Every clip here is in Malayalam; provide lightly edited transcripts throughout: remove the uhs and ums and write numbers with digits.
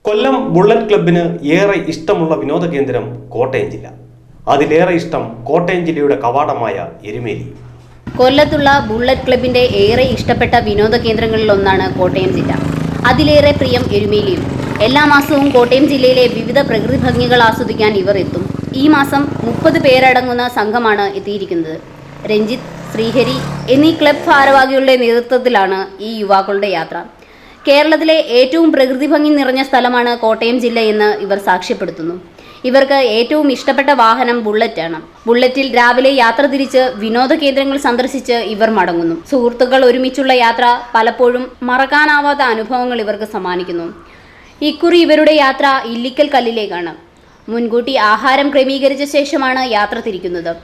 കൊല്ലം ബുള്ളറ്റ് ക്ലബിന് ഏറെ ഇഷ്ടമുള്ള വിനോദ കേന്ദ്രം കോട്ടയം ജില്ല. അതിലേറെ ഇഷ്ടം കോട്ടയം ജില്ലയുടെ കവാടമായ എരുമേലി. കൊല്ലത്തുള്ള ബുള്ളറ്റ് ക്ലബിന്റെ ഏറെ ഇഷ്ടപ്പെട്ട വിനോദ കേന്ദ്രങ്ങളിൽ ഒന്നാണ് കോട്ടയം ജില്ല. അതിലേറെ പ്രിയം എരുമേലിയും. എല്ലാ മാസവും കോട്ടയം ജില്ലയിലെ വിവിധ പ്രകൃതി ഭംഗികൾ ആസ്വദിക്കാൻ ഇവർ എത്തും. ഈ മാസം 30 പേരടങ്ങുന്ന സംഘമാണ് എത്തിയിരിക്കുന്നത്. രഞ്ജിത്ത്, ശ്രീഹരി എന്നീ ക്ലബ് ഭാരവാഹികളുടെ നേതൃത്വത്തിലാണ് ഈ യുവാക്കളുടെ യാത്ര. കേരളത്തിലെ ഏറ്റവും പ്രകൃതി ഭംഗി നിറഞ്ഞ സ്ഥലമാണ് കോട്ടയം ജില്ല എന്ന് ഇവർ സാക്ഷ്യപ്പെടുത്തുന്നു. ഇവർക്ക് ഏറ്റവും ഇഷ്ടപ്പെട്ട വാഹനം ബുള്ളറ്റാണ്. ബുള്ളറ്റിൽ രാവിലെ യാത്ര തിരിച്ച് വിനോദ കേന്ദ്രങ്ങൾ സന്ദർശിച്ച് ഇവർ മടങ്ങുന്നു. സുഹൃത്തുക്കൾ ഒരുമിച്ചുള്ള യാത്ര പലപ്പോഴും മറക്കാനാവാത്ത അനുഭവങ്ങൾ ഇവർക്ക് സമ്മാനിക്കുന്നു. ഇക്കുറി ഇവരുടെ യാത്ര ഇല്ലിക്കൽ കല്ലിലേക്കാണ്. മുൻകൂട്ടി ആഹാരം ക്രമീകരിച്ച ശേഷമാണ് യാത്ര തിരിക്കുന്നത്.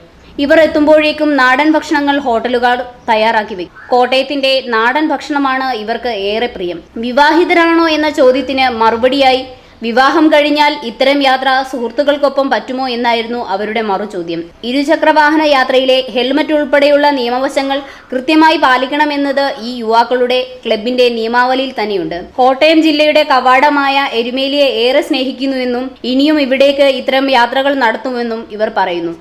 ഇവർ എത്തുമ്പോഴേക്കും നാടൻ ഭക്ഷണങ്ങൾ ഹോട്ടലുകാർ തയ്യാറാക്കി വയ്ക്കും. കോട്ടയത്തിന്റെ നാടൻ ഭക്ഷണമാണ് ഇവർക്ക് ഏറെ പ്രിയം. വിവാഹിതരാണോ എന്ന ചോദ്യത്തിന് മറുപടിയായി വിവാഹം കഴിഞ്ഞാൽ ഇത്തരം യാത്ര സുഹൃത്തുക്കൾക്കൊപ്പം പറ്റുമോ എന്നായിരുന്നു അവരുടെ മറുചോദ്യം. ഇരുചക്രവാഹന യാത്രയിലെ ഹെൽമറ്റ് ഉൾപ്പെടെയുള്ള നിയമവശങ്ങൾ കൃത്യമായി പാലിക്കണമെന്നത് ഈ യുവാക്കളുടെ ക്ലബിന്റെ നിയമാവലിയിൽ തന്നെയുണ്ട്. കോട്ടയം ജില്ലയുടെ കവാടമായ എരുമേലിയെ ഏറെ സ്നേഹിക്കുന്നുവെന്നും ഇനിയും ഇവിടേക്ക് ഇത്തരം യാത്രകൾ നടത്തുമെന്നും ഇവർ പറയുന്നു.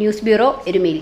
News bureau, Erumeli.